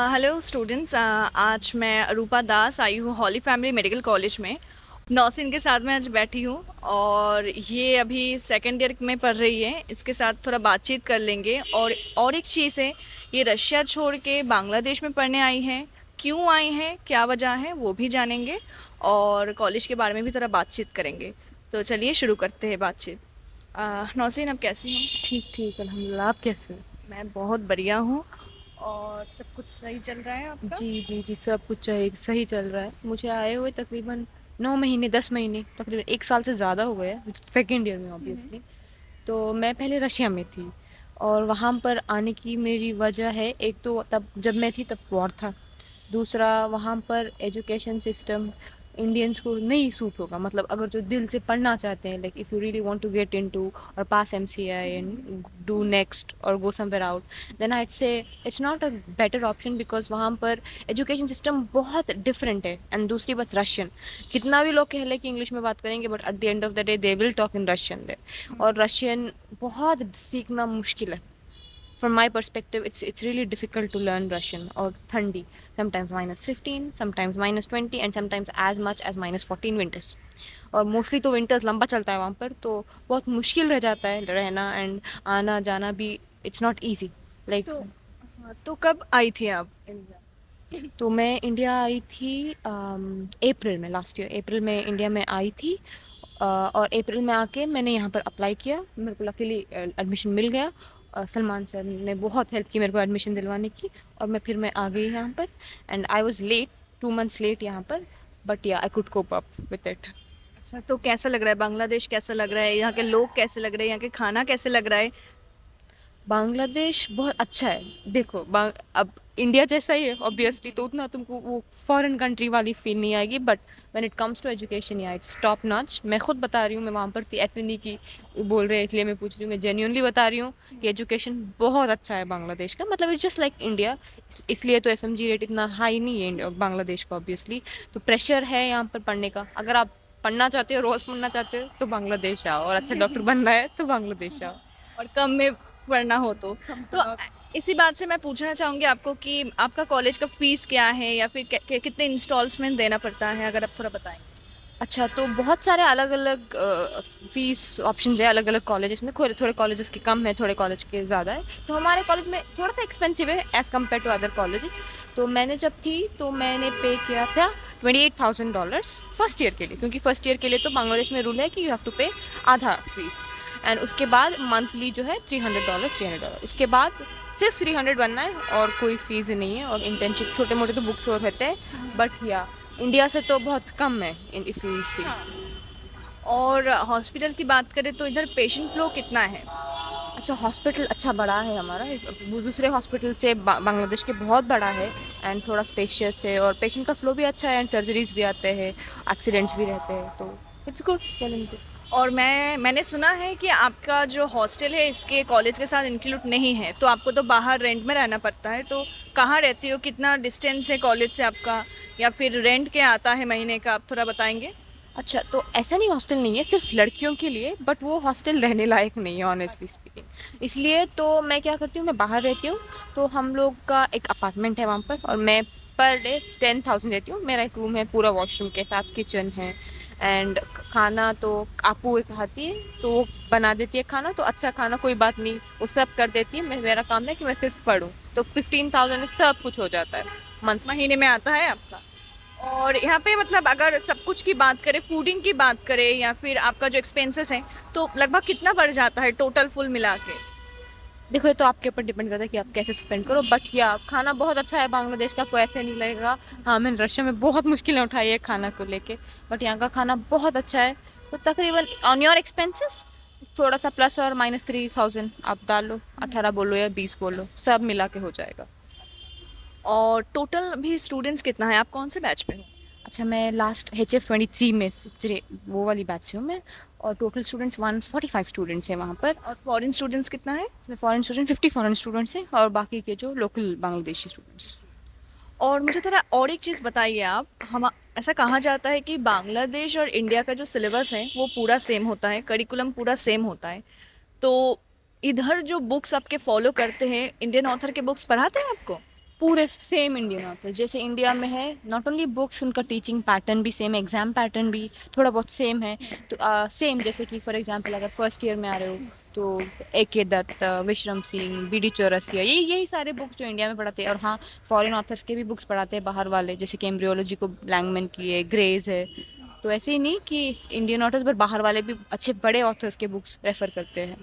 Hello students, आज मैं अरूपा दास आई हूँ हॉली फैमिली मेडिकल कॉलेज में। नौसिन के साथ में आज बैठी हूँ और ये अभी सेकेंड ईयर में पढ़ रही है। इसके साथ थोड़ा बातचीत कर लेंगे। और एक चीज़ है, ये रशिया छोड़ के बांग्लादेश में पढ़ने आई हैं। क्यों आई हैं, क्या वजह है, वो भी जानेंगे और कॉलेज के बारे में भी थोड़ा बातचीत करेंगे। तो चलिए शुरू करते हैं बातचीत। नौसिन, आप कैसी हो? ठीक ठीक अल्हम्दुलिल्लाह। आप कैसे हो? मैं बहुत बढ़िया हूँ। और सब कुछ सही चल रहा है आपका? जी जी जी, सब कुछ सही चल रहा है। मुझे आए हुए तकरीबन 9 महीने 10 महीने, तकरीबन 1 साल से ज़्यादा हो गया है, सेकेंड ईयर में ऑब्वियसली। तो मैं पहले रशिया में थी और वहाँ पर आने की मेरी वजह है, एक तो तब जब मैं थी तब वॉर था। दूसरा, वहाँ पर एजुकेशन सिस्टम इंडियंस को नहीं सूट होगा। मतलब अगर जो दिल से पढ़ना चाहते हैं, like if you really want to get into और pass MCI and do next और go somewhere out, then I'd say it's not a better option, because वहाँ पर एजुकेशन सिस्टम बहुत डिफरेंट है। एंड दूसरी बात, रशियन। कितना भी लोग कह लें कि इंग्लिश में बात करेंगे, but at the end of the day they will talk in Russian they. और रशियन बहुत सीखना मुश्किल है। From my perspective, it's really difficult to learn Russian. Or thandi, sometimes -15, sometimes -20, and sometimes as much as -14 winters. और mostly तो winters लंबा चलता है वहाँ पर, तो बहुत मुश्किल रह जाता है रहना एंड आना जाना भी। It's not easy like. तो हाँ, तो कब आई थी आप इंडिया? तो मैं इंडिया आई थी अप्रैल में, लास्ट ईयर अप्रैल में इंडिया में आई थी। और अप्रैल में आके मैंने यहाँ पर अप्लाई किया, मेरे को लकीली एडमिशन मिल गया। सलमान सर ने बहुत हेल्प की मेरे को एडमिशन दिलवाने की, और मैं आ गई यहाँ पर। And I was late, 2 months late यहाँ पर, but yeah I could cope up with it. अच्छा, तो कैसा लग रहा है बांग्लादेश? कैसा लग रहा है यहाँ के लोग? कैसे लग रहे हैं यहाँ के खाना? कैसे लग रहा है? बांग्लादेश बहुत अच्छा है। देखो, अब इंडिया जैसा ही है ऑब्वियसली, तो उतना तुमको वो फॉरेन कंट्री वाली फील नहीं आएगी, but when it comes to education, yeah it's top notch. मैं खुद बता रही हूँ, मैं वहाँ पर थी, एफएनई की बोल रहे हैं इसलिए मैं पूछ रही हूँ। मैं जेन्युइनली बता रही हूँ कि एजुकेशन बहुत अच्छा है बांग्लादेश का। मतलब इट्स जस्ट लाइक इंडिया। इसलिए तो एसएमजी रेट इतना हाई नहीं है बांग्लादेश का ऑब्वियसली। तो प्रेशर है यहाँ पर पढ़ने का। अगर आप पढ़ना चाहते हो, रोज़ पढ़ना चाहते हो, तो बांग्लादेश आओ, और अच्छा डॉक्टर बनना है तो बांग्लादेश आओ। और कम में पढ़ना हो तो इसी बात से मैं पूछना चाहूँगी आपको कि आपका कॉलेज का फीस क्या है, या फिर कितने इंस्टॉल्समेंट देना पड़ता है, अगर आप थोड़ा बताएंगे। अच्छा, तो बहुत सारे अलग अलग फ़ीस ऑप्शंस है अलग अलग कॉलेजेस में। थोड़े थोड़े कॉलेजेस के कम है, थोड़े कॉलेज के ज़्यादा है। तो हमारे कॉलेज में थोड़ा सा एक्सपेंसिव है as compare to other colleges. तो मैंने जब थी तो मैंने पे किया था $28,000 फर्स्ट ईयर के लिए, क्योंकि फर्स्ट ईयर के लिए तो बांग्लादेश में रूल है कि यू हैव टू पे आधा फीस। एंड उसके बाद मंथली जो है $300। उसके बाद सिर्फ 300 बनना है और कोई फीस नहीं है। और इंटर्नशिप छोटे मोटे तो बुक्स और रहते हैं, बट या इंडिया से तो बहुत कम है इन इफ यू सी। हाँ। और हॉस्पिटल की बात करें तो इधर पेशेंट फ्लो कितना है? अच्छा, हॉस्पिटल अच्छा बड़ा है हमारा। वो दूसरे हॉस्पिटल से बांग्लादेश के बहुत बड़ा है एंड थोड़ा स्पेशियस है, और पेशेंट का फ्लो भी अच्छा है एंड सर्जरीज भी आते हैं, एक्सीडेंट्स भी रहते हैं, तो इट्स गुड, टेलिंग गुड। और मैंने सुना है कि आपका जो हॉस्टल है इसके कॉलेज के साथ इंक्लूड नहीं है, तो आपको तो बाहर रेंट में रहना पड़ता है। तो कहाँ रहती हो, कितना डिस्टेंस है कॉलेज से आपका, या फिर रेंट क्या आता है महीने का, आप थोड़ा बताएंगे। अच्छा, तो ऐसा नहीं, हॉस्टल नहीं है सिर्फ लड़कियों के लिए, बट वो हॉस्टल रहने लायक नहीं है ऑनेस्टली स्पीकिंग। इसलिए तो मैं क्या करती हूँ, मैं बाहर रहती हूँ। तो हम लोग का एक अपार्टमेंट है वहाँ पर, और मैं पर डे 10,000 देती हूँ। मेरा एक रूम है पूरा वॉशरूम के साथ, किचन है। एंड खाना तो आपू एक खाती है, तो वो बना देती है खाना, तो अच्छा खाना, कोई बात नहीं, वो सब कर देती है। मेरा काम है कि मैं सिर्फ पढूँ, तो 15,000 में सब कुछ हो जाता है मंथ। महीने में आता है आपका? और यहाँ पे मतलब अगर सब कुछ की बात करें, फूडिंग की बात करें, या फिर आपका जो एक्सपेंसेस हैं, तो लगभग कितना बढ़ जाता है टोटल फुल मिला के? देखो, ये तो आपके ऊपर डिपेंड करता है कि आप कैसे स्पेंड करो, बट या खाना बहुत अच्छा है बांग्लादेश का, कोई ऐसे नहीं लगेगा। हाँ, मैंने रशिया में बहुत मुश्किलें उठाई है खाना को लेके, बट यहाँ का खाना बहुत अच्छा है। तो तकरीबन ऑन योर एक्सपेंसेस थोड़ा सा प्लस और -3,000 आप डाल लो, 18 बोलो या 20 बोलो, सब मिला के हो जाएगा। और टोटल भी स्टूडेंट्स कितना है? आप कौन से बैच में हो? अच्छा, मैं लास्ट HF23 में वो वाली बैच से हूँ मैं। और टोटल स्टूडेंट्स 145 स्टूडेंट्स हैं वहाँ पर। और फॉरेन स्टूडेंट्स कितना है? उसमें फॉरेन स्टूडेंट 50 फॉरेन स्टूडेंट्स हैं, और बाकी के जो लोकल बांग्लादेशी स्टूडेंट्स। और मुझे थोड़ा और एक चीज़ बताइए आप। हम ऐसा कहा जाता है कि बांग्लादेश और इंडिया का जो सिलेबस है वो पूरा सेम होता है, करिकुलम पूरा सेम होता है। तो इधर जो बुक्स आपके फॉलो करते हैं, इंडियन ऑथर के बुक्स पढ़ाते हैं आपको? पूरे सेम इंडियन होते हैं जैसे इंडिया में है। नॉट ओनली बुक्स, उनका टीचिंग पैटर्न भी सेम, एग्जाम पैटर्न भी थोड़ा बहुत सेम है। तो सेम जैसे कि फॉर एग्जांपल अगर फर्स्ट ईयर में आ रहे हो तो A.K. दत्त, विक्रम सिंह, B.D. चौरसिया, यही सारे बुक्स जो इंडिया में पढ़ाते हैं। और हाँ, फॉरेन ऑथर्स के भी बुक्स पढ़ाते हैं बाहर वाले, जैसे कि एम्ब्रियोलॉजी को लैंगमैन की है, ग्रेज है। तो ऐसे ही नहीं कि इंडियन ऑथर्स पर बाहर वाले भी अच्छे बड़े ऑथर्स के बुक्स रेफर करते हैं।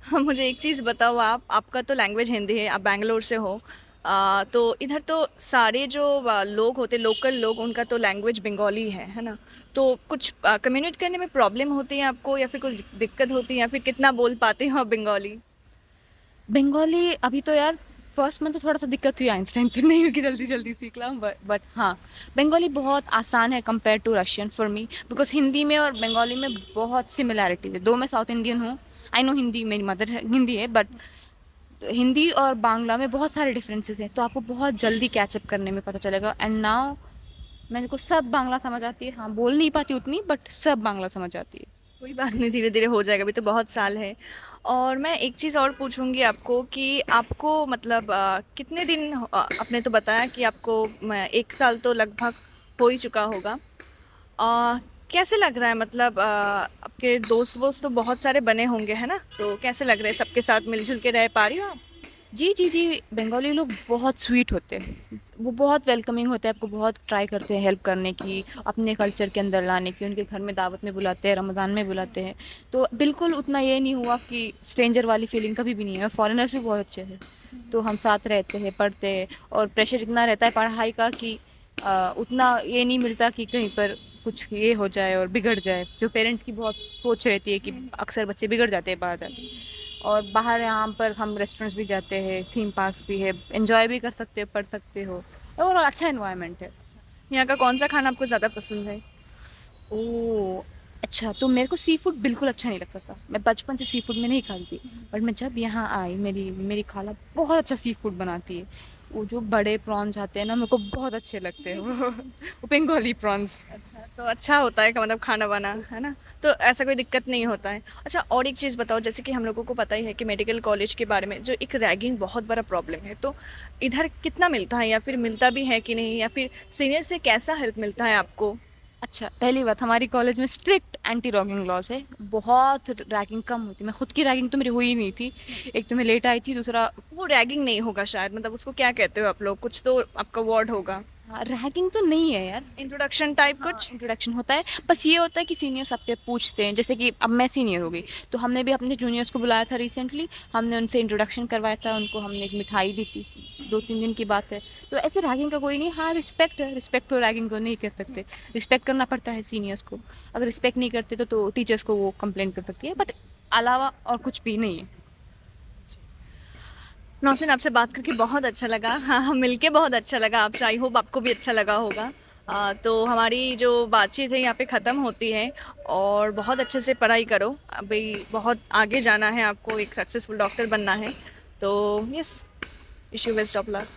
हाँ, मुझे एक चीज़ बताओ, आपका तो लैंग्वेज हिंदी है, आप बैंगलोर से हो। तो इधर तो सारे जो लोग होते, लोकल लोग, उनका तो लैंग्वेज बंगाली है ना? तो कुछ कम्युनिकेट करने में प्रॉब्लम होती है आपको, या फिर कुछ दिक्कत होती है, या फिर कितना बोल पाते हो आप बंगाली? बंगाली अभी तो यार फर्स्ट में तो थोड़ा सा दिक्कत हुई आइंस्टाइन, फिर नहीं हुई कि जल्दी जल्दी सीख ला। बट हाँ, बंगाली बहुत आसान है compare to Russian for me, because Hindi में और बंगाली में बहुत सिमिलैरिटीज है। दो मैं साउथ इंडियन हूँ, आई नो हिंदी मेरी मदर हिंदी है, बट हिंदी और बांग्ला में बहुत सारे डिफरेंसेस हैं, तो आपको बहुत जल्दी कैचअप करने में पता चलेगा। एंड नाउ मेरे को सब बांग्ला समझ आती है। हाँ, बोल नहीं पाती उतनी, बट सब बांग्ला समझ आती है। कोई बात नहीं, धीरे धीरे हो जाएगा, अभी तो बहुत साल है। और मैं एक चीज़ और पूछूंगी आपको कि आपको मतलब कितने दिन आपने तो बताया कि आपको 1 साल तो लगभग हो ही चुका होगा। अ, कैसे लग रहा है, मतलब आपके दोस्त वोस्त तो बहुत सारे बने होंगे, है ना? तो कैसे लग रहा है, सबके साथ मिलजुल के रह पा रही हो आप? जी जी जी, बंगाली लोग बहुत स्वीट होते हैं, वो बहुत वेलकमिंग होते हैं, आपको बहुत ट्राई करते हैं हेल्प करने की, अपने कल्चर के अंदर लाने की। उनके घर में दावत में बुलाते हैं, रमज़ान में बुलाते हैं। तो बिल्कुल उतना ये नहीं हुआ कि स्ट्रेंजर वाली फीलिंग कभी भी नहीं है। फॉरेनर्स भी बहुत अच्छे हैं, तो हम साथ रहते हैं, पढ़ते हैं। और प्रेशर इतना रहता है पढ़ाई का कि उतना ये नहीं मिलता कि कहीं पर कुछ ये हो जाए और बिगड़ जाए। जो पेरेंट्स की बहुत सोच रहती है कि अक्सर बच्चे बिगड़ जाते हैं बाहर जाके। और बाहर यहाँ पर हम रेस्टोरेंट्स भी जाते हैं, थीम पार्क्स भी है, एंजॉय भी कर सकते हो, पढ़ सकते हो, और अच्छा इन्वायरमेंट है। यहाँ का कौन सा खाना आपको ज़्यादा पसंद है? ओह, अच्छा, तो मेरे को सी फूड बिल्कुल अच्छा नहीं लगता था। मैं बचपन से सी फूड में नहीं खाती थी, बट मैं जब यहाँ आई, मेरी मेरी खाला बहुत अच्छा सी फूड बनाती है। वो जो बड़े प्रॉन्स आते हैं ना, मेरे को बहुत अच्छे लगते हैं वो बंगाली प्रॉन्स। अच्छा, तो अच्छा होता है, का मतलब खाना बना है ना? तो ऐसा कोई दिक्कत नहीं होता है। अच्छा, और एक चीज़ बताओ, जैसे कि हम लोगों को पता ही है कि मेडिकल कॉलेज के बारे में जो एक रैगिंग बहुत बड़ा प्रॉब्लम है, तो इधर कितना मिलता है, या फिर मिलता भी है कि नहीं, या फिर सीनियर से कैसा हेल्प मिलता है आपको? अच्छा, पहली बात, हमारी कॉलेज में स्ट्रिक्ट एंटी रैगिंग लॉज है। बहुत रैगिंग कम होती है। मैं खुद की रैगिंग तो मेरी हुई ही नहीं थी। एक तो मैं लेट आई थी, दूसरा वो रैगिंग नहीं होगा शायद, मतलब उसको क्या कहते हो आप लोग? कुछ तो आपका वर्ड होगा, रैगिंग तो नहीं है यार। इंट्रोडक्शन टाइप हाँ, कुछ। इंट्रोडक्शन होता है। बस ये होता है कि सीनियर्स आपके पूछते हैं, जैसे कि अब मैं सीनियर हो गई, तो हमने भी अपने जूनियर्स को बुलाया था रिसेंटली। हमने उनसे इंट्रोडक्शन करवाया था, उनको हमने एक मिठाई दी थी। 2-3 दिन की बात है। तो ऐसे रैगिंग का कोई नहीं। हाँ, रिस्पेक्ट है, रिस्पेक्ट तो रैगिंग को नहीं कह सकते। रिस्पेक्ट करना पड़ता है सीनियर्स को। अगर रिस्पेक्ट नहीं करते तो टीचर्स को वो कंप्लेंट कर सकती है, बट अलावा और कुछ भी नहीं है। नौसिन, आपसे बात करके बहुत अच्छा लगा। हाँ हाँ, मिलके बहुत अच्छा लगा आपसे। आई होप आपको भी अच्छा लगा होगा। तो हमारी जो बातचीत है यहाँ पे ख़त्म होती है। और बहुत अच्छे से पढ़ाई करो, अभी बहुत आगे जाना है आपको, एक सक्सेसफुल डॉक्टर बनना है। तो yes, wish you best of luck.